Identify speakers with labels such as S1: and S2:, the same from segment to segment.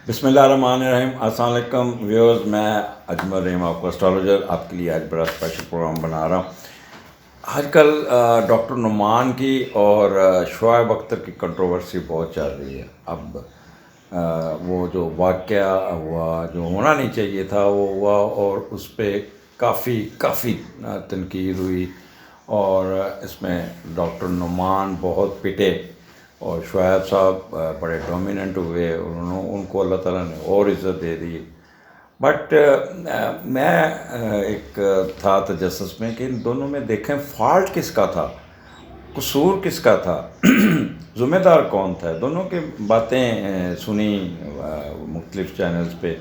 S1: بسم اللہ الرحمن الرحیم۔ السلام علیکم ویورز، میں اجمل رحیم آپ کو اسٹرالوجر آپ کے لیے آج بڑا اسپیشل پروگرام بنا رہا ہوں۔ آج کل ڈاکٹر نعمان کی اور شعیب اختر کی کنٹروورسی بہت چل رہی ہے۔ اب وہ جو واقعہ ہوا جو ہونا نہیں چاہیے تھا وہ ہوا، اور اس پہ کافی تنقید ہوئی، اور اس میں ڈاکٹر نعمان بہت پٹے اور شعیب صاحب بڑے ڈومیننٹ ہوئے، ان کو اللہ تعالیٰ نے اور عزت دے دی۔ بٹ میں ایک تھا تجسس میں کہ ان دونوں میں دیکھیں فالٹ کس کا تھا، قصور کس کا تھا، ذمہ دار کون تھا۔ دونوں کی باتیں سنی مختلف چینلز پہ،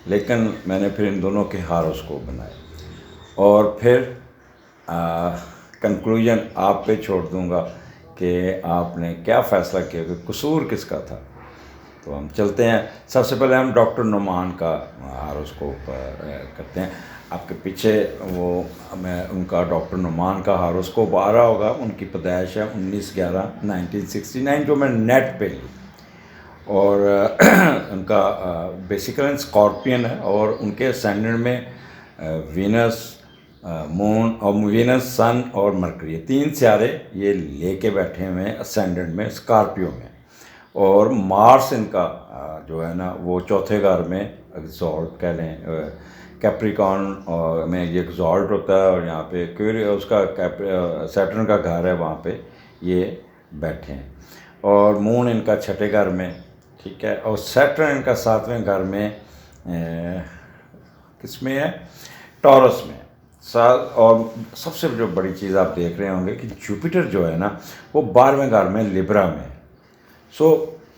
S1: لیکن میں نے پھر ان دونوں کے ہاروسکوپ بنائے اور پھر کنکلوژن آپ پہ چھوڑ دوں گا کہ آپ نے کیا فیصلہ کیا کہ قصور کس کا تھا۔ تو ہم چلتے ہیں، سب سے پہلے ہم ڈاکٹر نعمان کا ہاروسکوپ کرتے ہیں۔ آپ کے پیچھے وہ میں ان کا ڈاکٹر نعمان کا ہاروسکوپ آ رہا ہوگا۔ ان کی پیدائش ہے 19/11/1969 جو میں نیٹ پہ لی، اور ان کا بیسیکلی اسکارپین ہے، اور ان کے اسینڈنٹ میں وینس، مون اور وینس، سن اور مرکری، تین سیارے یہ لے کے بیٹھے ہوئے ہیں اسینڈنٹ میں اسکارپیو میں، اور مارس ان کا جو ہے نا وہ چوتھے گھر میں ایگزالٹ کہہ لیں، کیپریکارن میں یہ ایگزالٹ ہوتا ہے، اور یہاں پہ اس کا سیٹرن کا گھر ہے، وہاں پہ یہ بیٹھے ہیں، اور مون ان کا چھٹے گھر میں، ٹھیک ہے، اور سیٹرن ان کا ساتویں گھر میں کس میں ہے، ٹورس میں۔ اور سب سے جو بڑی چیز آپ دیکھ رہے ہوں گے کہ جوپیٹر جو ہے نا وہ 12ویں گھر میں لیبرا میں۔ سو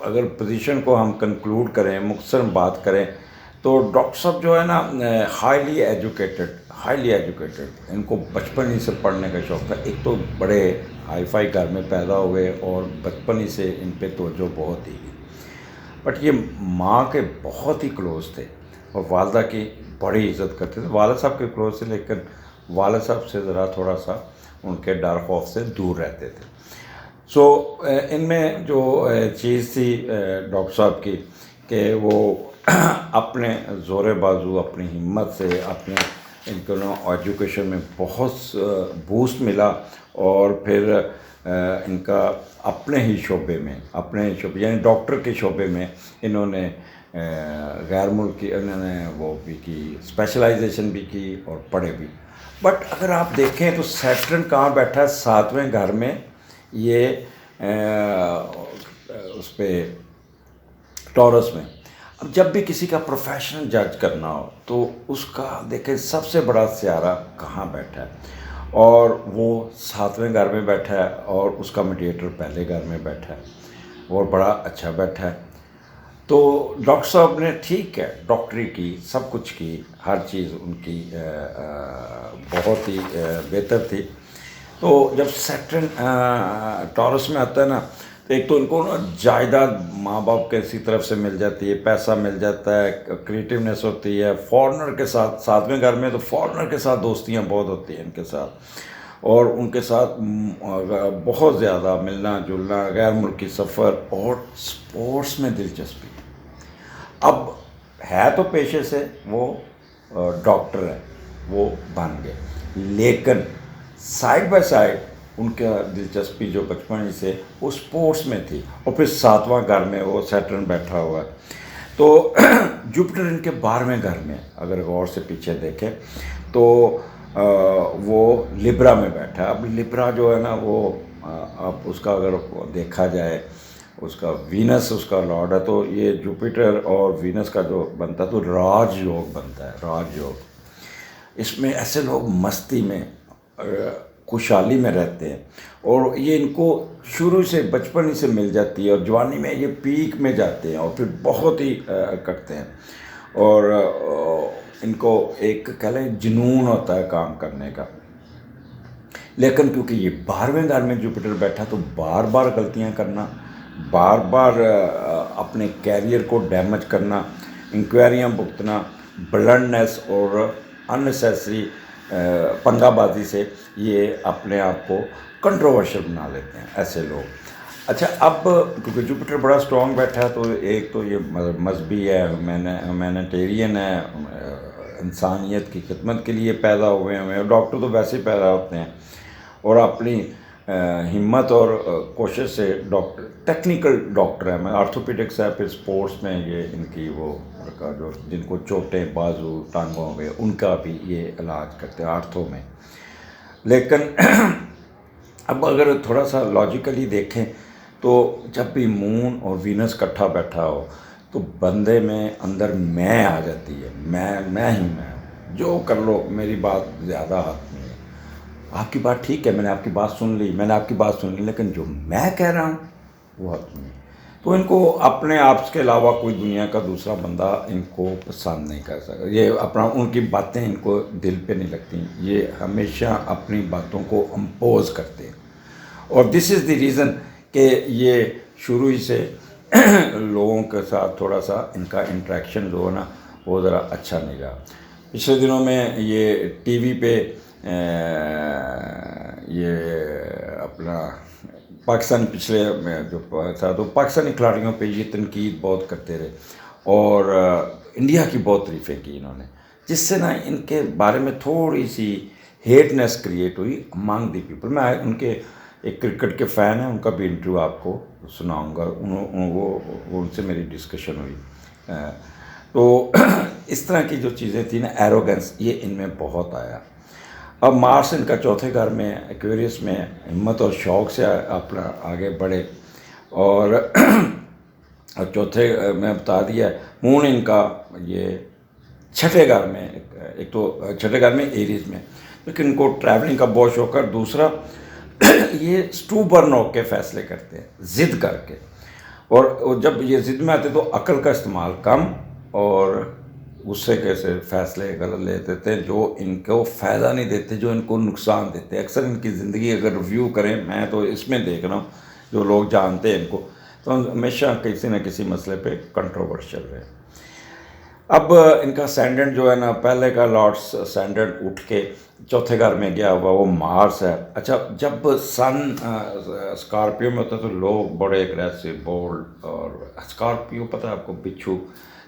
S1: اگر پوزیشن کو ہم کنکلوڈ کریں، مختصر بات کریں، تو ڈاکٹر صاحب جو ہے نا ہائیلی ایجوکیٹڈ، ان کو بچپن ہی سے پڑھنے کا شوق تھا۔ ایک تو بڑے ہائی فائی گھر میں پیدا ہوئے اور بچپن ہی سے ان پہ توجہ بہت دی گئی، بٹ یہ ماں کے بہت ہی کلوز تھے اور والدہ کی بڑی عزت کرتے تھے۔ والد صاحب کے کلوز تھے، لیکن والد صاحب سے ذرا تھوڑا سا ان کے ڈر خوف سے دور رہتے تھے۔ سو ان میں جو چیز تھی ڈاکٹر صاحب کی کہ وہ اپنے زور بازو، اپنی ہمت سے، اپنے ان کو ایجوکیشن میں بہت بوسٹ ملا، اور پھر ان کا اپنے ہی شعبے میں، یعنی ڈاکٹر کے شعبے میں انہوں نے غیر ملکی انہوں نے وہ بھی کی، اسپیشلائزیشن بھی کی اور پڑھے بھی۔ بٹ اگر آپ دیکھیں تو سیٹرن کہاں بیٹھا ہے، ساتویں گھر میں، یہ اس پہ ٹورس میں۔ اب جب بھی کسی کا پروفیشنل جج کرنا ہو تو اس کا دیکھیں سب سے بڑا سیارہ کہاں بیٹھا ہے، اور وہ ساتویں گھر میں بیٹھا ہے، اور اس کا میڈیٹر پہلے گھر میں بیٹھا ہے اور بڑا اچھا بیٹھا ہے۔ تو ڈاکٹر صاحب نے ٹھیک ہے ڈاکٹری کی، سب کچھ کی، ہر چیز ان کی بہت ہی بہتر تھی۔ تو جب سیٹرن ٹورس میں آتا ہے نا، تو ایک تو ان کو جائیداد ماں باپ کسی طرف سے مل جاتی ہے، پیسہ مل جاتا ہے، کریٹیونیس ہوتی ہے، فارنر کے ساتھ، ساتویں گھر میں تو فارنر کے ساتھ دوستیاں بہت ہوتی ہیں ان کے ساتھ، اور ان کے ساتھ بہت زیادہ ملنا جلنا، غیر ملکی سفر، اور سپورٹس میں دلچسپی۔ اب ہے تو پیشے سے وہ ڈاکٹر ہے، وہ بن گئے، لیکن سائڈ بائی سائڈ ان کا دلچسپی جو بچپن ہی سے وہ اسپورٹس میں تھی، اور پھر ساتواں گھر میں وہ سیٹرن بیٹھا ہوا ہے۔ تو جوپیٹر ان کے 12ویں گھر میں اگر غور سے پیچھے دیکھیں تو وہ لیبرا میں بیٹھا ہے۔ اب لیبرا جو ہے نا وہ اب اس کا اگر دیکھا جائے، اس کا وینس اس کا لارڈ ہے، تو یہ جوپیٹر اور وینس کا جو بنتا ہے تو راج یوگ بنتا ہے، راج یوگ۔ اس میں ایسے لوگ مستی میں، خوشحالی میں رہتے ہیں، اور یہ ان کو شروع سے بچپن ہی سے مل جاتی ہے، اور جوانی میں یہ پیک میں جاتے ہیں، اور پھر بہت ہی کرتے ہیں، اور ان کو ایک کہہ لیں جنون ہوتا ہے کام کرنے کا۔ لیکن کیونکہ یہ 12ویں گھر میں جوپیٹر بیٹھا تو بار بار غلطیاں کرنا، بار بار اپنے کیریئر کو ڈیمیج کرنا، انکوائریاں بھگتنا، بلنڈنس اور اننیسیسری پنگا بازی سے یہ اپنے آپ کو کنٹروورشل بنا لیتے ہیں ایسے لوگ۔ اچھا اب کیونکہ جوپیٹر بڑا اسٹرانگ بیٹھا ہے تو ایک تو یہ مذہبی ہے، ہیومینیٹیرین ہے، انسانیت کی خدمت کے لیے پیدا ہوئے ہیں، ڈاکٹر تو ویسے ہی پیدا ہوتے ہیں اور اپنی ہمت اور کوشش سے ڈاکٹر ٹیکنیکل ڈاکٹر ہے، میں آرتھوپیڈکس ہے، پھر اسپورٹس میں یہ ان کی وہ جو جن کو چوٹیں بازو ٹانگوں میں ان کا بھی یہ علاج کرتے ہیں آرتھو میں. لیکن اب اگر تھوڑا سا لاجیکلی دیکھیں تو جب بھی مون اور وینس کٹھا بیٹھا ہو تو بندے میں اندر میں آ جاتی ہے، میں ہی میں ہوں، جو کر لو میری بات زیادہ حق نہیں ہے. آپ کی بات ٹھیک ہے، میں نے آپ کی بات سن لی، لیکن جو میں کہہ رہا ہوں وہ حق نہیں ہے. تو ان کو اپنے آپ کے علاوہ کوئی دنیا کا دوسرا بندہ ان کو پسند نہیں کر سکتا، یہ اپنا ان کی باتیں ان کو دل پہ نہیں لگتی، یہ ہمیشہ اپنی باتوں کو امپوز کرتے ہیں. اور دس از دی ریزن کہ یہ شروع ہی سے لوگوں کے ساتھ تھوڑا سا ان کا انٹریکشن جو ہے نا وہ ذرا اچھا نہیں رہا. پچھلے دنوں میں یہ ٹی وی پہ یہ اپنا پاکستان پچھلے میں جو تھا تو پاکستانی کھلاڑیوں پہ یہ تنقید بہت کرتے رہے اور انڈیا کی بہت تعریفیں کی انہوں نے، جس سے نا ان کے بارے میں تھوڑی سی ہیٹنیس کریٹ ہوئی امانگ دی پیپل. میں ان کے ایک کرکٹ کے فین ہیں، ان کا بھی انٹرویو آپ کو سناؤں گا، وہ ان سے میری ڈسکشن ہوئی. تو اس طرح کی جو چیزیں تھیں نا ایروگنس یہ ان میں بہت آیا. اب مارس ان کا چوتھے گھر میں ایکویریس میں ہمت اور شوق سے اپنا آگے بڑھے اور چوتھے میں بتا دیا مون ان کا یہ چھٹے گھر میں، ایک تو چھٹے گھر میں ایریز میں، لیکن ان کو ٹریولنگ کا بہت شوق ہے. دوسرا یہ اسٹو برن ہو کے فیصلے کرتے ہیں ضد کر کے، اور جب یہ ضد میں آتے تو عقل کا استعمال کم اور غصے کے سے فیصلے غلط لے دیتے ہیں جو ان کو فائدہ نہیں دیتے، جو ان کو نقصان دیتے ہیں. اکثر ان کی زندگی اگر ریویو کریں، میں تو اس میں دیکھ رہا ہوں جو لوگ جانتے ہیں ان کو، تو ہمیشہ کسی نہ کسی مسئلے پہ کنٹروورشل رہے. اب ان کا سینڈنٹ جو ہے نا پہلے کا لارڈ سینڈنٹ اٹھ کے چوتھے گھر میں گیا ہوا وہ مارس ہے. اچھا جب سن اسکارپیو میں ہوتا ہے تو لوگ بڑے اگریسو بولڈ، اور اسکارپیو پتہ ہے آپ کو بچھو،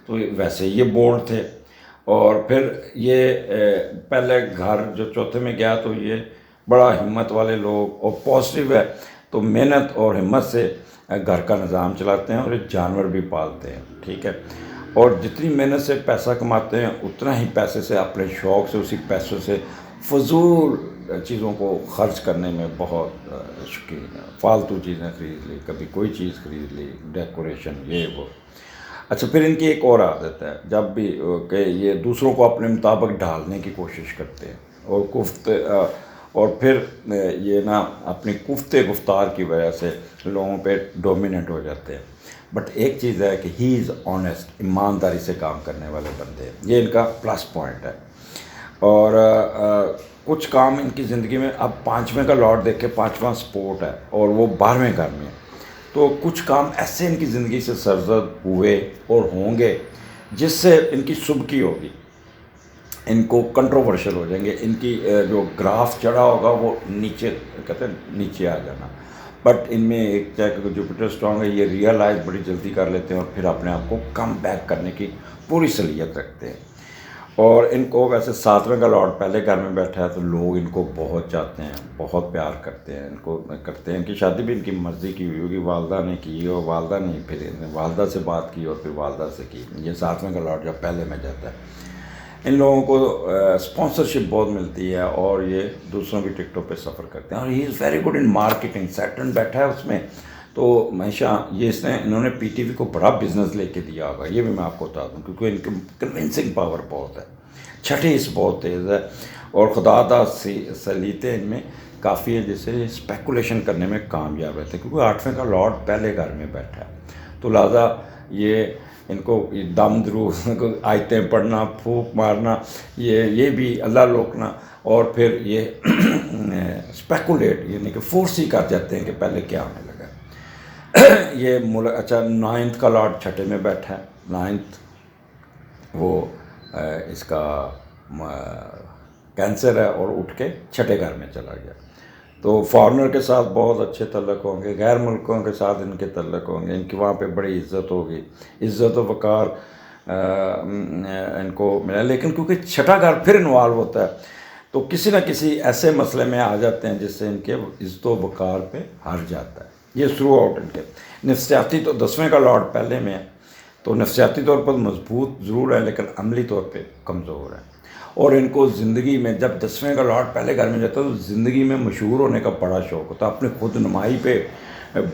S1: تو ویسے یہ بولڈ تھے. اور پھر یہ پہلے گھر جو چوتھے میں گیا تو یہ بڑا ہمت والے لوگ اور پازیٹیو ہے، تو محنت اور ہمت سے گھر کا نظام چلاتے ہیں اور ایک جانور بھی پالتے ہیں، ٹھیک ہے. اور جتنی محنت سے پیسہ کماتے ہیں اتنا ہی پیسے سے اپنے شوق سے اسی پیسوں سے فضول چیزوں کو خرچ کرنے میں بہت شوقین ہے. فالتو چیزیں خرید لی، کبھی کوئی چیز خرید لی، ڈیکوریشن یہ وہ. اچھا پھر ان کی ایک اور عادت ہے، جب بھی کہ یہ دوسروں کو اپنے مطابق ڈھالنے کی کوشش کرتے ہیں اور پھر یہ نا اپنی گفتار کی وجہ سے لوگوں پہ ڈومیننٹ ہو جاتے ہیں. بٹ ایک چیز ہے کہ ہی از آنیسٹ، ایمانداری سے کام کرنے والے بندے ہیں، یہ ان کا پلس پوائنٹ ہے. اور کچھ کام ان کی زندگی میں، اب پانچویں کا لارڈ دیکھ کے پانچواں سپورٹ ہے اور وہ 12ویں گھر میں، تو کچھ کام ایسے ان کی زندگی سے سرزد ہوئے اور ہوں گے جس سے ان کی سبکی ہوگی، ان کو کنٹروورشل ہو جائیں گے، ان کی جو گراف چڑھا ہوگا وہ نیچے کہتے ہیں نیچے آ جانا. بٹ ان میں ایک چاہے کہ جوپیٹر اسٹرانگ ہے، یہ ریئلائز بڑی جلدی کر لیتے ہیں اور پھر اپنے آپ کو کم بیک کرنے کی پوری صلاحیت رکھتے ہیں. اور ان کو ویسے 7ویں کا لارڈ پہلے گھر میں بیٹھا ہے تو لوگ ان کو بہت چاہتے ہیں، بہت پیار کرتے ہیں، ان کو کرتے ہیں. ان کی شادی بھی ان کی مرضی کی ہوئی ہوگی، والدہ نے کی اور والدہ نے پھر والدہ سے بات کی اور پھر والدہ سے کی. یہ 7ویں کا لارڈ جب پہلے میں جاتا ہے ان لوگوں کو اسپانسرشپ بہت ملتی ہے اور یہ دوسروں کی ٹکٹوں پہ سفر کرتے ہیں. اور he is very good in marketing, Saturn بیٹھا ہے اس میں، تو ہمیشہ یہ انہوں نے پی ٹی وی کو بڑا بزنس لے کے دیا ہوگا، یہ بھی میں آپ کو بتا دوں، کیونکہ ان کی کنونسنگ پاور بہت ہے، چھٹی اس بہت تیز ہے اور خدا دا سلیتیں ان میں کافی ہے، جسے اسپیکولیشن کرنے میں کامیاب رہتے ہیں. کیونکہ 8ویں کا لارڈ پہلے گھر میں بیٹھا ہے تو لہٰذا یہ ان کو دم درود آیتیں پڑھنا، پھونک مارنا، یہ بھی اللہ لوکنا، اور پھر یہ اسپیکولیٹ یعنی کہ فورس ہی کر جاتے ہیں کہ پہلے کیا ہونے لگا. یہ اچھا 9th کا لارڈ چھٹے میں بیٹھا ہے، 9th وہ اس کا کینسر ہے اور اٹھ کے چھٹے گھر میں چلا گیا. تو فارنر کے ساتھ بہت اچھے تعلق ہوں گے، غیر ملکوں کے ساتھ ان کے تعلق ہوں گے، ان کی وہاں پہ بڑی عزت ہوگی، عزت و وقار ان کو ملا. لیکن کیونکہ چھٹا گھر پھر انوالو ہوتا ہے تو کسی نہ کسی ایسے مسئلے میں آ جاتے ہیں جس سے ان کے عزت و وقار پہ ہار جاتا ہے. یہ تھرو آؤٹ ان کے نفسیاتی تو 10ویں کا لارڈ پہلے میں ہے تو نفسیاتی طور پر مضبوط ضرور ہے لیکن عملی طور پہ کمزور ہے. اور ان کو زندگی میں جب 10ویں کا لارڈ پہلے گھر میں جاتا ہے تو زندگی میں مشہور ہونے کا بڑا شوق ہوتا ہے، اپنے خود نمائی پہ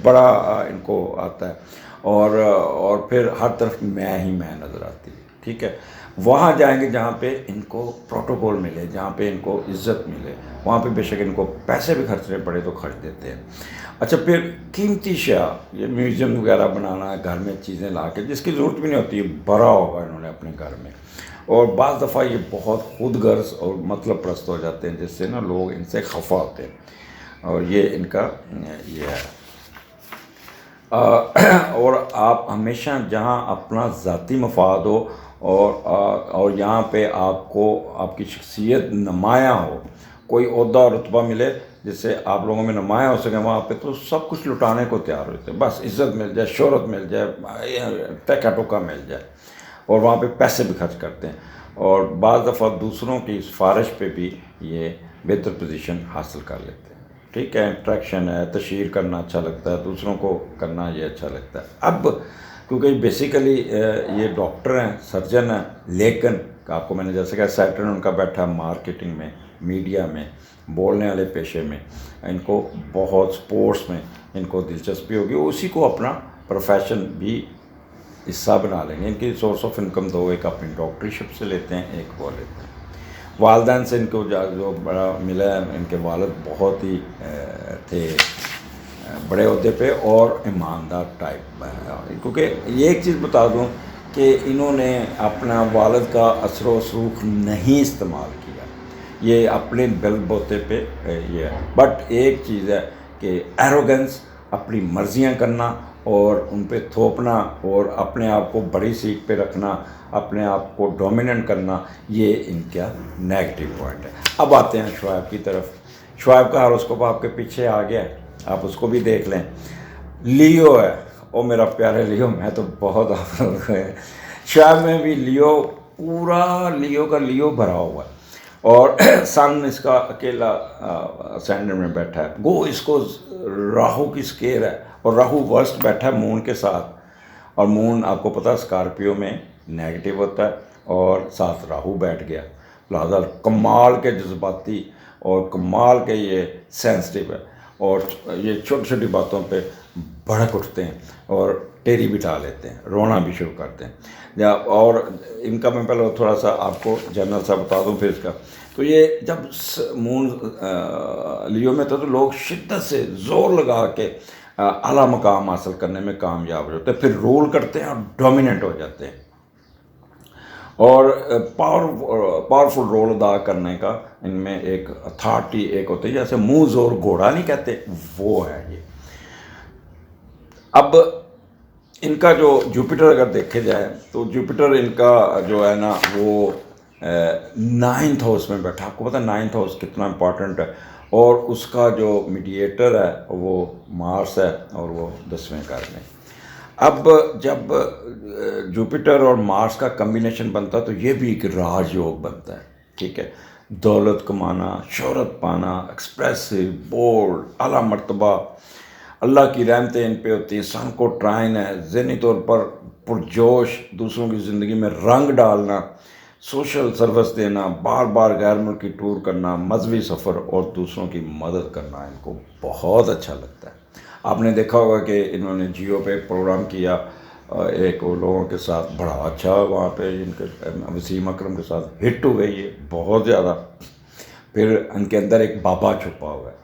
S1: بڑا ان کو آتا ہے، اور پھر ہر طرف میں ہی میں نظر آتی ہے. ٹھیک ہے، وہاں جائیں گے جہاں پہ ان کو پروٹوکول ملے، جہاں پہ ان کو عزت ملے، وہاں پہ بے شک ان کو پیسے بھی خرچنے پڑے تو خرچ دیتے ہیں. اچھا، پھر قیمتی اشیاء، یہ میوزیم وغیرہ بنانا، گھر میں چیزیں لا کے جس کی ضرورت بھی نہیں ہوتی، بھرا ہوگا انہوں نے اپنے گھر میں. اور بعض دفعہ یہ بہت خود غرض اور مطلب پرست ہو جاتے ہیں جس سے نا لوگ ان سے خفا ہوتے ہیں، اور یہ ان کا یہ ہے. اور آپ ہمیشہ جہاں اپنا ذاتی مفاد ہو اور یہاں پہ آپ کو آپ کی شخصیت نمایاں ہو، کوئی عہدہ اور رتبہ ملے جس سے آپ لوگوں میں نمایاں ہو سکے، وہاں پہ تو سب کچھ لٹانے کو تیار ہوتے ہیں. بس عزت مل جائے، شہرت مل جائے، ٹیکا ٹوکا مل جائے، اور وہاں پہ پیسے بھی خرچ کرتے ہیں. اور بعض دفعہ دوسروں کی سفارش پہ بھی یہ بہتر پوزیشن حاصل کر لیتے ہیں. ٹھیک ہے، انٹریکشن ہے، تشہیر کرنا اچھا لگتا ہے، دوسروں کو کرنا یہ اچھا لگتا ہے. اب کیونکہ بیسیکلی یہ ڈاکٹر ہیں، سرجن ہیں، لیکن آپ کو میں نے جیسے کہا سیٹرن ان کا بیٹھا مارکیٹنگ میں، میڈیا میں، بولنے والے پیشے میں، ان کو بہت سپورٹس میں ان کو دلچسپی ہوگی، اسی کو اپنا پروفیشن بھی حصہ بنا لیں گے. ان کی سورس آف انکم دو، ایک اپنی ڈاکٹری شپ سے لیتے ہیں، ایک وہ لیتے ہیں. والدین سے ان کو جو بڑا ملا ہے، ان کے والد بہت ہی تھے بڑے عہدے پہ اور ایماندار ٹائپ، کیونکہ یہ ایک چیز بتا دوں کہ انہوں نے اپنا والد کا اثر و رسوخ نہیں استعمال کیا، یہ اپنے بل بوتے پہ یہ ہے. بٹ ایک چیز ہے کہ ایروگنس، اپنی مرضیاں کرنا اور ان پہ تھوپنا اور اپنے آپ کو بڑی سیٹ پہ رکھنا، اپنے آپ کو ڈومیننٹ کرنا، یہ ان کا نیگیٹو پوائنٹ ہے. اب آتے ہیں شعیب کی طرف. شعیب کا ہاروسکوپ آپ کے پیچھے آ گیا ہے، آپ اس کو بھی دیکھ لیں. لیو ہے، او میرا پیارے لیو، میں تو بہت آپ لوگ ہیں. شعیب میں بھی لیو، پورا لیو کا لیو بھرا ہوا ہے، اور سن اس کا اکیلا سینڈر میں بیٹھا ہے. گو اس کو راہو کی سکیر ہے، اور راہو ورسٹ بیٹھا ہے مون کے ساتھ، اور مون آپ کو پتہ اسکارپیو میں نیگیٹو ہوتا ہے، اور ساتھ راہو بیٹھ گیا. لہٰذا کمال کے جذباتی اور کمال کے یہ سینسٹیو ہے، اور یہ چھوٹی چھوٹی باتوں پہ بھڑک اٹھتے ہیں اور ٹیری بٹھا لیتے ہیں، رونا بھی شروع کرتے ہیں. اور ان کا میں پہلے تھوڑا سا آپ کو جنرل سا بتا دوں پھر اس کا. تو یہ جب مون لیو میں تھا تو لوگ شدت سے زور لگا کے اعلیٰ مقام حاصل کرنے میں کامیاب ہوتے ہیں، پھر رول کرتے ہیں اور ڈومیننٹ ہو جاتے ہیں، اور پاورفل رول ادا کرنے کا ان میں ایک اتھارٹی ایک ہوتی ہے، جیسے منہ زور گھوڑا نہیں کہتے، وہ ہے یہ. اب ان کا جو جوپیٹر اگر دیکھے جائے تو جوپیٹر ان کا جو ہے نا وہ 9th ہاؤس میں بیٹھا. آپ کو پتہ ہے 9th ہاؤس کتنا امپورٹنٹ ہے، اور اس کا جو میڈیٹر ہے وہ مارس ہے، اور وہ 10ویں گھر میں. اب جب جوپیٹر اور مارس کا کمبینیشن بنتا ہے تو یہ بھی ایک راج یوگ بنتا ہے. ٹھیک ہے، دولت کمانا، شہرت پانا، ایکسپریسو، بولڈ، اعلیٰ مرتبہ، اللہ کی رحمتیں ان پہ ہوتی ہیں. سن کو ٹرائن ہے، ذہنی طور پر پرجوش، دوسروں کی زندگی میں رنگ ڈالنا، سوشل سروس دینا، بار بار غیر ملکی ٹور کرنا، مذہبی سفر اور دوسروں کی مدد کرنا ان کو بہت اچھا لگتا ہے. آپ نے دیکھا ہوگا کہ انہوں نے جیو پہ ایک پروگرام کیا ایک وہ لوگوں کے ساتھ، بڑا اچھا وہاں پہ ان کے وسیم اکرم کے ساتھ ہٹ ہو گئی ہے بہت زیادہ. پھر ان کے اندر ایک بابا چھپا ہوا ہے،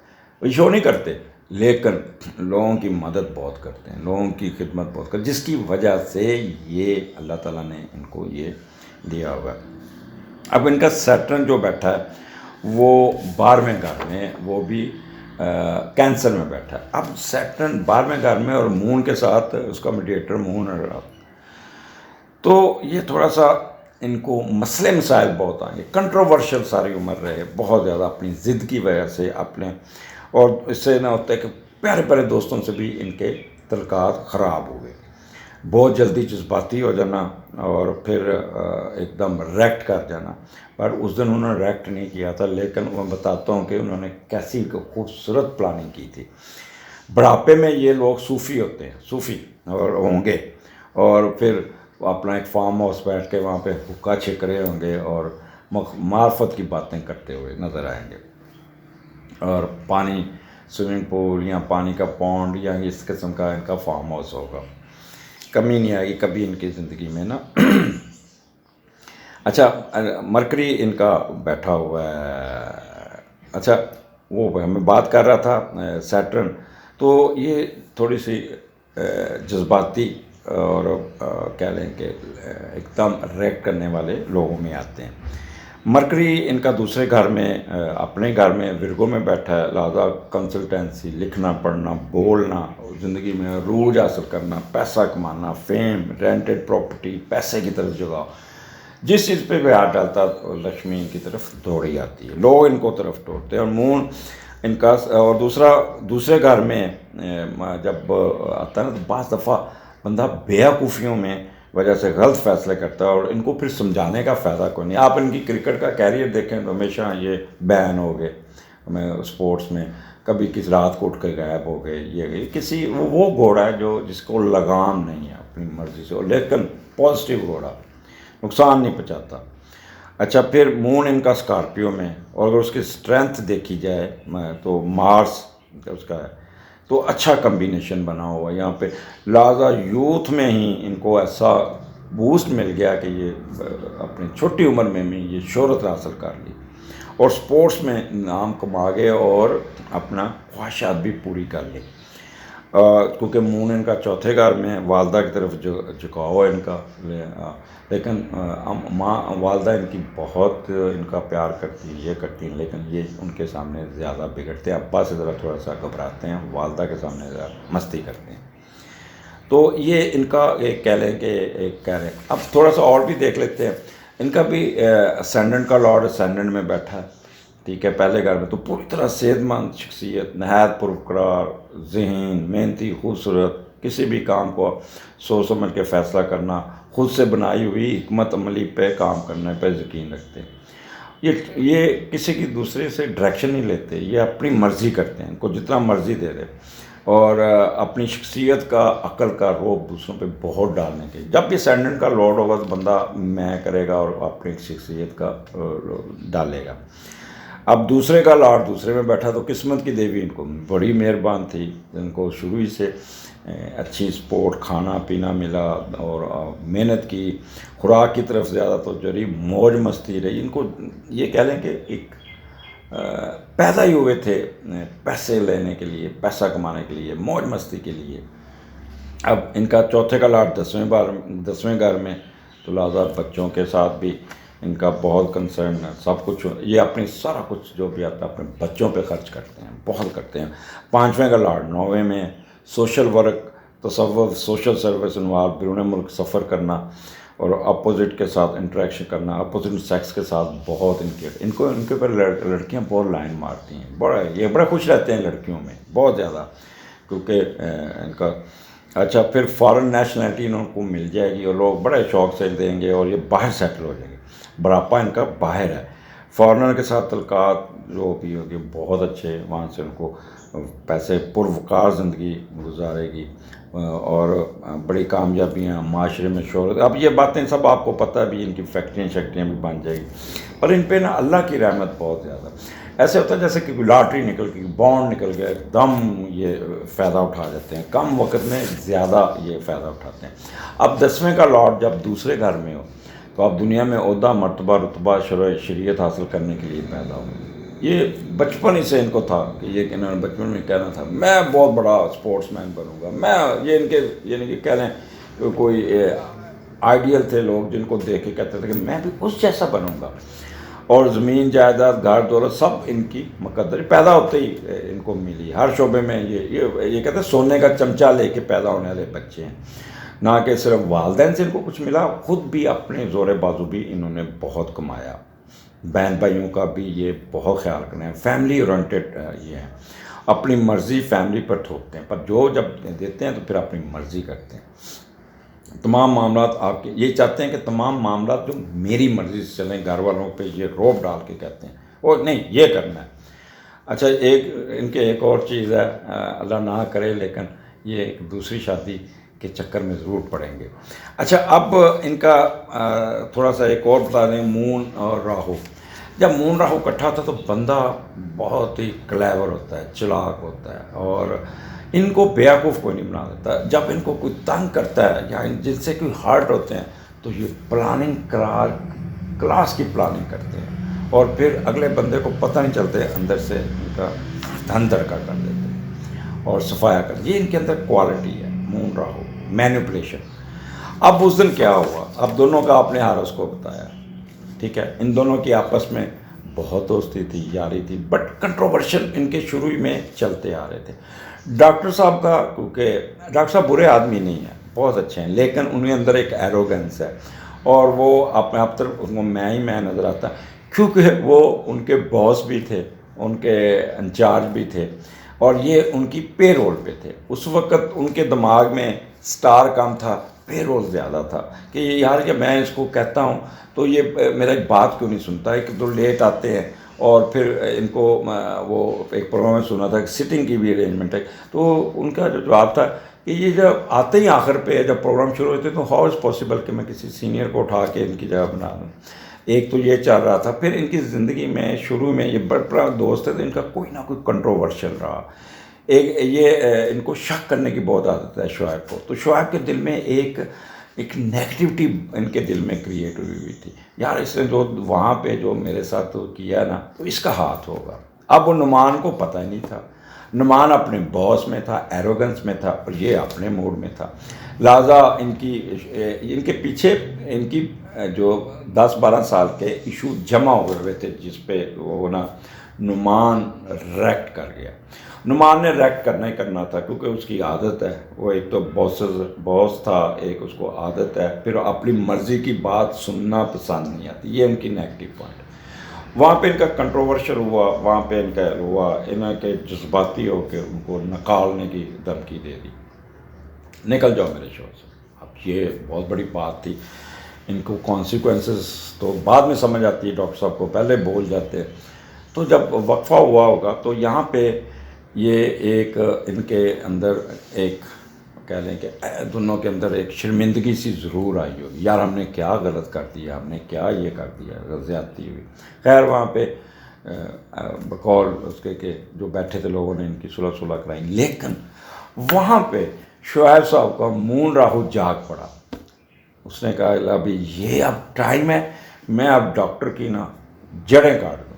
S1: وہ شو نہیں کرتے لیکن لوگوں کی مدد بہت کرتے ہیں، لوگوں کی خدمت بہت کرتے ہیں، جس کی وجہ سے یہ اللہ تعالیٰ نے ان کو یہ دیا ہوا ہے. اب ان کا سیٹرن جو بیٹھا ہے وہ 12ویں گھر میں، وہ بھی کینسر میں بیٹھا ہے. اب سیٹرن 12ویں گھر میں اور مون کے ساتھ اس کا میڈیٹر مون ہے، تو یہ تھوڑا سا ان کو مسئلے مسائل بہت آئیں گے، کنٹروورشل ساری عمر رہے بہت زیادہ اپنی ضد کی وجہ سے، اپنے اور اس سے نہ ہوتا ہے کہ پیارے پیارے دوستوں سے بھی ان کے تعلقات خراب ہو گئے. بہت جلدی جذباتی ہو جانا اور پھر ایک دم ریکٹ کر جانا. پر اس دن انہوں نے ریکٹ نہیں کیا تھا، لیکن میں بتاتا ہوں کہ انہوں نے کیسی خوبصورت پلاننگ کی تھی. بڑھاپے میں یہ لوگ صوفی ہوتے ہیں، صوفی اور ہوں گے، اور پھر اپنا ایک فارم ہاؤس بیٹھ کے وہاں پہ حقہ چھک رہے ہوں گے اور معرفت کی باتیں کرتے ہوئے نظر آئیں گے. اور پانی، سوئمنگ پول یا پانی کا پونڈ یا اس قسم کا ان کا فارم ہاؤس ہوگا. کمی نہیں آئے گی کبھی ان کی زندگی میں نا. اچھا، مرکری ان کا بیٹھا ہوا ہے. اچھا، وہ میں بات کر رہا تھا سیٹرن، تو یہ تھوڑی سی جذباتی اور کہہ لیں کہ ایک دم ریک کرنے والے لوگوں میں آتے ہیں. مرکری ان کا دوسرے گھر میں، اپنے گھر میں ورگو میں بیٹھا ہے، لہٰذا کنسلٹنسی، لکھنا پڑھنا، بولنا، زندگی میں عروج حاصل کرنا، پیسہ کمانا، فیم، رینٹڈ پراپرٹی، پیسے کی طرف جگاؤ. جس چیز پہ بھی ہاتھ ڈالتا لکشمی ان کی طرف دوڑی آتی ہے، لوگ ان کو طرف دوڑتے ہیں. اور مون ان کا، اور دوسرے گھر میں جب آتا ہے نا، تو بعض دفعہ بندہ بیوقوفیوں میں وجہ سے غلط فیصلے کرتا ہے اور ان کو پھر سمجھانے کا فائدہ کوئی نہیں. آپ ان کی کرکٹ کا کیریئر دیکھیں تو ہمیشہ یہ بین ہو گئے اسپورٹس میں، کبھی کس رات کو اٹھ کے غائب ہو گئے. یہ کسی وہ گھوڑا ہے جس کو لگام نہیں ہے اپنی مرضی سے، لیکن پازیٹیو گھوڑا، نقصان نہیں پہنچاتا. اچھا، پھر مون ان کا اسکارپیو میں، اور اگر اس کی اسٹرینتھ دیکھی جائے تو مارس اس کا ہے، تو اچھا کمبینیشن بنا ہوا ہے یہاں پہ. لہٰذا یوتھ میں ہی ان کو ایسا بوسٹ مل گیا کہ یہ اپنی چھوٹی عمر میں یہ شہرت حاصل کر لی اور سپورٹس میں نام کما گئے اور اپنا خواہشات بھی پوری کر لی. کیونکہ مون ان کا چوتھے گھر میں، والدہ کی طرف جھکاؤ ہے ان کا، لیکن ماں والدہ ان کی بہت ان کا پیار کرتی ہیں، یہ کرتی ہیں، لیکن یہ ان کے سامنے زیادہ بگڑتے ہیں. ابا سے ذرا تھوڑا سا گھبراتے ہیں، والدہ کے سامنے ذرا مستی کرتے ہیں. تو یہ ان کا ایک کہہ لیں کہ ایک کہہ لیں. اب تھوڑا سا اور بھی دیکھ لیتے ہیں. ان کا بھی اسینڈنٹ کا لارڈ اسینڈنٹ میں بیٹھا ہے، ٹھیک ہے، پہلے گھر میں. تو پوری طرح صحت مند شخصیت، نہایت پرقرار ذہن، محنتی، خوبصورت، کسی بھی کام کو سوچ سمجھ کے فیصلہ کرنا، خود سے بنائی ہوئی حکمت عملی پہ کام کرنے پہ یقین رکھتے ہیں. یہ کسی کی دوسرے سے ڈائریکشن نہیں لیتے، یہ اپنی مرضی کرتے ہیں، ان کو جتنا مرضی دے دے. اور اپنی شخصیت کا، عقل کا روب دوسروں پہ بہت ڈالنے کے. جب بھی اسینڈنٹ کا لارڈ ہوگا تو بندہ میں کرے گا اور اپنی شخصیت کا ڈالے گا. اب دوسرے کا لارڈ دوسرے میں بیٹھا، تو قسمت کی دیوی ان کو بڑی مہربان تھی. ان کو شروع ہی سے اچھی سپورٹ، کھانا پینا ملا اور محنت کی، خوراک کی طرف زیادہ توجہ رہی، موج مستی رہی. ان کو یہ کہہ لیں کہ ایک پیدا ہی ہوئے تھے پیسے لینے کے لیے، پیسہ کمانے کے لیے، موج مستی کے لیے. اب ان کا چوتھے کا لارڈ 10ویں گھر میں، تو لہٰذا بچوں کے ساتھ بھی ان کا بہت کنسرن ہے. سب کچھ یہ اپنی سارا کچھ جو بھی آتا ہے اپنے بچوں پہ خرچ کرتے ہیں، بہت کرتے ہیں. 5ویں کا لارڈ 9ویں میں، سوشل ورک، تصوف، سوشل سروس انوالو، بیرون ملک سفر کرنا اور اپوزٹ کے ساتھ انٹریکشن کرنا، اپوزٹ سیکس کے ساتھ بہت ان کے اوپر لڑکیاں بہت لائن مارتی ہیں. یہ بڑے خوش رہتے ہیں لڑکیوں میں بہت زیادہ، کیونکہ ان کا. اچھا، پھر فارن نیشنلٹی ان کو مل جائے گی اور لوگ بڑے شوق سے دیں گے اور یہ باہر سیٹل ہو جائیں گے. بڑھاپا ان کا باہر ہے. فارنر کے ساتھ تعلقات جو بھی ہوگی بہت اچھے، وہاں سے ان کو پیسے، پروقار زندگی گزارے گی اور بڑی کامیابیاں، معاشرے میں شہرت. اب یہ باتیں سب آپ کو پتہ بھی، ان کی فیکٹریاں بھی بن جائے گی. اور ان پہ نا اللہ کی رحمت بہت زیادہ. ایسے ہوتا ہے جیسے کہ لاٹری نکل گئی، بانڈ نکل گیا، ایک دم یہ فائدہ اٹھا جاتے ہیں، کم وقت میں زیادہ یہ فائدہ اٹھاتے ہیں. اب 10ویں کا لارڈ جب دوسرے گھر میں ہو تو آپ دنیا میں عہدہ، مرتبہ، رتبہ، شریعت حاصل کرنے کے لیے پیدا ہو. یہ بچپن ہی سے ان کو تھا کہ یہ کہ انہوں نے بچپن میں کہنا تھا میں بہت بڑا اسپورٹس مین بنوں گا. میں یہ ان کے یعنی کہ کہہ لیں کوئی آئیڈیل تھے لوگ جن کو دیکھ کے کہتے تھے کہ میں بھی اس جیسا بنوں گا. اور زمین، جائیداد، گھر، دولت سب ان کی مقدر پیدا ہوتے ہی ان کو ملی. ہر شعبے میں یہ کہتے ہیں سونے کا چمچہ لے کے پیدا ہونے والے بچے ہیں. نہ کہ صرف والدین سے ان کو کچھ ملا، خود بھی اپنے زور بازو بھی انہوں نے بہت کمایا. بہن بھائیوں کا بھی یہ بہت خیال رکھنا ہے. فیملی اورینٹیڈ یہ ہے, اپنی مرضی فیملی پر تھوپتے ہیں, پر جو جب دیتے ہیں تو پھر اپنی مرضی کرتے ہیں. تمام معاملات آپ کے یہ چاہتے ہیں کہ تمام معاملات جو میری مرضی سے چلیں, گھر والوں پہ یہ روب ڈال کے کہتے ہیں اور نہیں یہ کرنا ہے. اچھا ایک ان کے ایک اور چیز ہے, اللہ نہ کرے لیکن یہ ایک دوسری شادی کے چکر میں ضرور پڑیں گے. اچھا اب ان کا تھوڑا سا ایک اور بتا دیں, مون اور راہو. جب مون راہو اکٹھا تھا تو بندہ بہت ہی کلیور ہوتا ہے, چلاک ہوتا ہے, اور ان کو بیوقوف کوئی نہیں بنا دیتا. جب ان کو کوئی تنگ کرتا ہے یا جن سے کوئی ہارٹ ہوتے ہیں تو یہ پلاننگ کلاس کی پلاننگ کرتے ہیں, اور پھر اگلے بندے کو پتہ نہیں چلتے اندر سے ان کا دھن دھڑکا کر دیتے ہیں اور صفایا کر. یہ ان کے اندر کوالٹی ہے مون راہو, مینیپولیشن. اب اس دن کیا ہوا, اب دونوں کا آپ نے ہارس کو بتایا, ٹھیک ہے. ان دونوں کی آپس میں بہت دوستی تھی, یاری تھی, بٹ کنٹروورشل ان کے شروع میں چلتے آ رہے تھے. ڈاکٹر صاحب کا, کیونکہ ڈاکٹر صاحب برے آدمی نہیں ہیں, بہت اچھے ہیں, لیکن انہیں اندر ایک ایروگنس ہے, اور وہ اپنے آپ طرف اس کو میں نظر آتا, کیونکہ وہ ان کے باس بھی تھے, ان کے انچارج بھی تھے, اور یہ ان کی پے رول پہ تھے. اس وقت ان کے دماغ میں سٹار کم تھا, پے رول زیادہ تھا, کہ یار کہ میں اس کو کہتا ہوں تو یہ میرا ایک بات کیوں نہیں سنتا. ایک دو لیٹ آتے ہیں, اور پھر ان کو وہ ایک پروگرام میں سنا تھا کہ سٹنگ کی بھی ارینجمنٹ ہے, تو ان کا جو جواب تھا کہ یہ جب آتے ہی آخر پہ جب پروگرام شروع ہوتے تو ہاؤ از پاسبل کہ میں کسی سینئر کو اٹھا کے ان کی جگہ بنا دوں. ایک تو یہ چل رہا تھا. پھر ان کی زندگی میں شروع میں یہ بڑا دوست ہے تو ان کا کوئی نہ کوئی کنٹروورشل رہا. ایک یہ ان کو شک کرنے کی بہت عادت ہے شعیب کو, تو شعیب کے دل میں ایک نیگیٹیوٹی ان کے دل میں کریٹ ہوئی تھی, یار اس نے جو وہاں پہ جو میرے ساتھ تو کیا نا تو اس کا ہاتھ ہوگا. اب وہ نعمان کو پتہ ہی نہیں تھا, نعمان اپنے باس میں تھا, ایروگنس میں تھا, اور یہ اپنے موڈ میں تھا. لہٰذا ان کے پیچھے ان کی جو 10-12 سال کے ایشو جمع ہوئے تھے, جس پہ وہ نا نعمان ریکٹ کر گیا. نعمان نے ریکٹ کرنا تھا کیونکہ اس کی عادت ہے, وہ ایک تو باس تھا, ایک اس کو عادت ہے, پھر اپنی مرضی کی بات سننا پسند نہیں آتی. یہ ان کی نیگیٹو پوائنٹ. وہاں پہ ان کا کنٹروورشل ہوا, وہاں پہ ان کا ہوا انہیں کہ جذباتی ہو کے ان کو نکالنے کی دھمکی دے دی, نکل جاؤ میرے شو سے. اب یہ بہت بڑی بات تھی. ان کو کانسیکوینسز تو بعد میں سمجھ آتی ہے, ڈاکٹر صاحب کو پہلے بول جاتے. تو جب وقفہ ہوا ہوگا تو یہاں پہ یہ ایک ان کے اندر ایک کہہ لیں کہ دونوں کے اندر ایک شرمندگی سی ضرور آئی ہوگی, یار ہم نے کیا غلط کر دیا, ہم نے کیا یہ کر دیا, زیادتی ہوئی. خیر وہاں پہ بقول اس کے کہ جو بیٹھے تھے لوگوں نے ان کی صلح کرائی, لیکن وہاں پہ شعیب صاحب کا مون راہو جاگ پڑا. اس نے کہا ابھی یہ اب ٹائم ہے, میں اب ڈاکٹر کی نا جڑیں کاٹ دوں.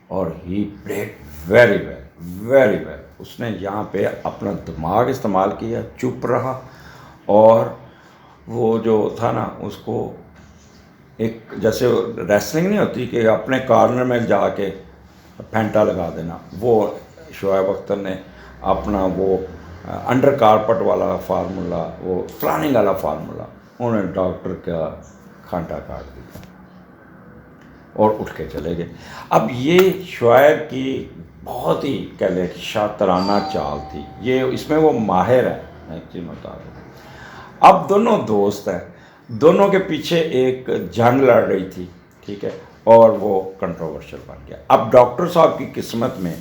S1: اور ہی پلیڈ ویری ویل. اس نے یہاں پہ اپنا دماغ استعمال کیا, چپ رہا, اور وہ جو تھا نا اس کو ایک جیسے ریسلنگ نہیں ہوتی کہ اپنے کارنر میں جا کے پھینٹا لگا دینا, وہ شعیب اختر نے اپنا وہ انڈر کارپٹ والا فارمولا, وہ پلاننگ والا فارمولا, انہوں نے ڈاکٹر کا کھانٹا کاٹ دیا اور اٹھ کے چلے گئے. اب یہ شعیب کی بہت ہی کہہ لیں شاطرانہ چال تھی, یہ اس میں وہ ماہر ہے, میں ایک چیز بتا دوں. اب دونوں دوست ہیں, دونوں کے پیچھے ایک جنگ لڑ رہی تھی, ٹھیک ہے, اور وہ کنٹروورشل بن گیا. اب ڈاکٹر صاحب کی قسمت میں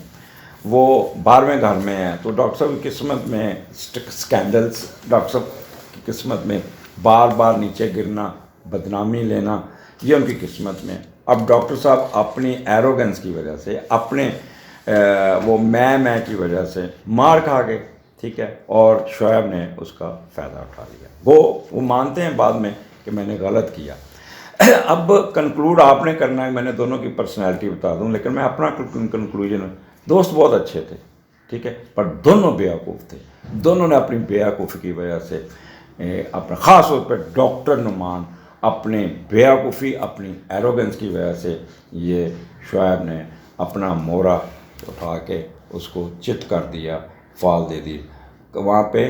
S1: وہ 12ویں گھر میں ہیں, تو ڈاکٹر صاحب کی قسمت میں سکینڈلز, ڈاکٹر صاحب کی قسمت میں بار بار نیچے گرنا, بدنامی لینا, یہ ان کی قسمت میں. اب ڈاکٹر صاحب اپنی ایروگنس کی وجہ سے, اپنے وہ میں کی وجہ سے مار کھا گئے, ٹھیک ہے, اور شعیب نے اس کا فائدہ اٹھا لیا. وہ مانتے ہیں بعد میں کہ میں نے غلط کیا. اب کنکلوڈ آپ نے کرنا ہے, میں نے دونوں کی پرسنالٹی بتا دوں, لیکن میں اپنا کنکلوژن, دوست بہت اچھے تھے, ٹھیک ہے, پر دونوں بیوقوف تھے. دونوں نے اپنی بیوقوفی کی وجہ سے اپنا, خاص طور پہ ڈاکٹر نعمان اپنے بیوقوفی, اپنی ایروگنس کی وجہ سے یہ شعیب نے اپنا مورا اٹھا کے اس کو چت کر دیا, فال دے دی. وہاں پہ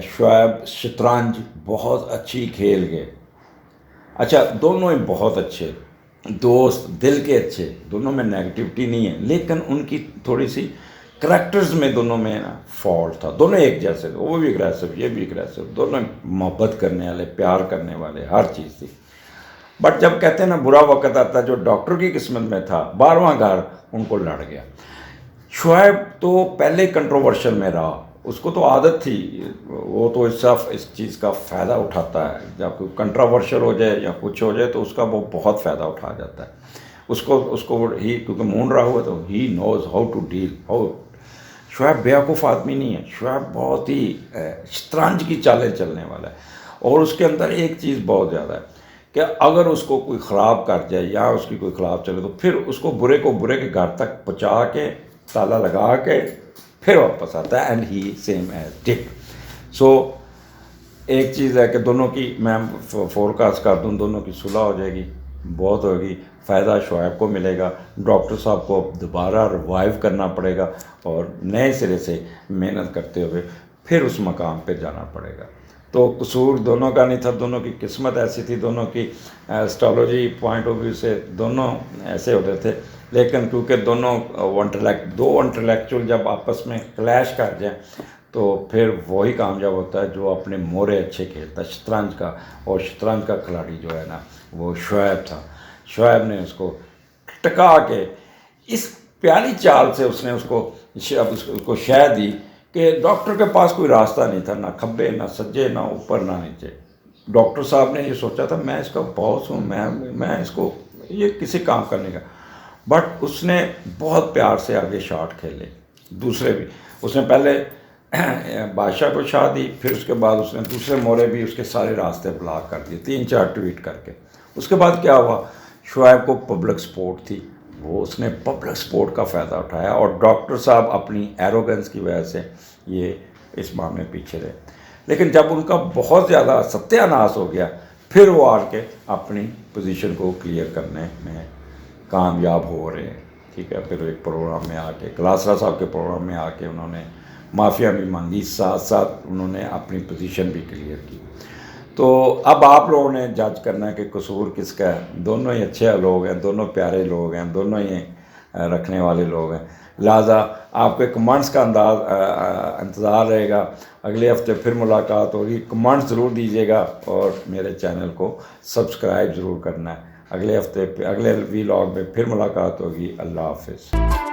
S1: شعیب شطرنج بہت اچھی کھیل گئے. اچھا دونوں ہی بہت اچھے دوست دل کے اچھے، دونوں میں نیگیٹیوٹی نہیں ہے، لیکن ان کی تھوڑی سی کریکٹرز میں دونوں میں نا فالٹ تھا. دونوں ایک جیسے تھے، وہ بھی اگریسو یہ بھی اگریسو، دونوں محبت کرنے والے، پیار کرنے والے، ہر چیز تھی. بٹ جب کہتے ہیں نا برا وقت آتا ہے، جو ڈاکٹر کی قسمت میں تھا 12واں گھر ان کو لڑ گیا. شعیب تو پہلے کنٹروورشل میں رہا، اس کو تو عادت تھی، وہ تو اس چیز کا فائدہ اٹھاتا ہے. جب کوئی کنٹروورشل ہو جائے یا کچھ ہو جائے تو اس کا وہ بہت فائدہ اٹھا جاتا ہے. اس کو ہی کیونکہ مون رہا ہوا تو he knows how to deal how. Shoaib بیوقوف آدمی نہیں ہے، شعیب بہت ہی شطرنج کی چالیں چلنے والا ہے. اور اس کے اندر ایک چیز بہت زیادہ ہے کہ اگر اس کو کوئی خراب کر جائے یا اس کی کوئی خراب چلے تو پھر اس کو برے کے گھر تک پہنچا کے تالا لگا کے پھر واپس آتا ہے. And he same as duck. So ایک چیز ہے کہ دونوں کی میں فور کاسٹ کر دوں، دونوں کی صلح ہو جائے گی، بہت ہوگی، فائدہ شعیب کو ملے گا. ڈاکٹر صاحب کو دوبارہ ریوائیو کرنا پڑے گا اور نئے سرے سے محنت کرتے ہوئے پھر اس مقام پہ جانا پڑے گا. تو قصور دونوں کا نہیں تھا، دونوں کی قسمت ایسی تھی، دونوں کی اسٹرالوجی پوائنٹ آف ویو سے دونوں ایسے ہوتے تھے. لیکن کیونکہ دونوں دو انٹلیکچوئل جب آپس میں کلیش کر جائیں تو پھر وہی کامیاب ہوتا ہے جو اپنے مورے اچھے کھیلتا ہے شطرنج کا. اور شطرنج کا کھلاڑی جو ہے نا وہ شعیب تھا. شعیب نے اس کو ٹکا کے اس پیاری چال سے اس نے اس کو شے دی کہ ڈاکٹر کے پاس کوئی راستہ نہیں تھا، نہ کھبے نہ سجے، نہ اوپر نہ نیچے. ڈاکٹر صاحب نے یہ سوچا تھا میں اس کا باس ہوں، میں اس کو یہ کسی کام کرنے کا. بٹ اس نے بہت پیار سے آگے شاٹ کھیلے. دوسرے بھی اس نے پہلے بادشاہ کو شاہ دی، پھر اس کے بعد اس نے دوسرے مورے بھی اس کے سارے راستے بلاک کر دیے 3-4 ٹویٹ کر کے. اس کے بعد کیا ہوا، شعیب کو پبلک سپورٹ تھی، وہ اس نے پبلک سپورٹ کا فائدہ اٹھایا اور ڈاکٹر صاحب اپنی ایروگنس کی وجہ سے یہ اس معاملے پیچھے رہے. لیکن جب ان کا بہت زیادہ ستیہ ناش ہو گیا پھر وہ آ کے اپنی پوزیشن کو کلیئر کرنے میں کامیاب ہو رہے ہیں. ٹھیک ہے، پھر ایک پروگرام میں آ کے کلاسرا صاحب کے پروگرام میں آ کے انہوں نے معافیا بھی مانگی، ساتھ ساتھ انہوں نے اپنی پوزیشن بھی کلیئر کی. تو اب آپ لوگوں نے جج کرنا ہے کہ قصور کس کا ہے. دونوں ہی اچھے لوگ ہیں، دونوں پیارے لوگ ہیں، دونوں ہی رکھنے والے لوگ ہیں. لہٰذا آپ کے کمنٹس کا انتظار رہے گا. اگلے ہفتے پھر ملاقات ہوگی. کمنٹس ضرور دیجیے گا اور میرے چینل کو سبسکرائب ضرور کرنا ہے. اگلے ہفتے پہ اگلے ویلاگ میں پھر ملاقات ہوگی. اللہ حافظ.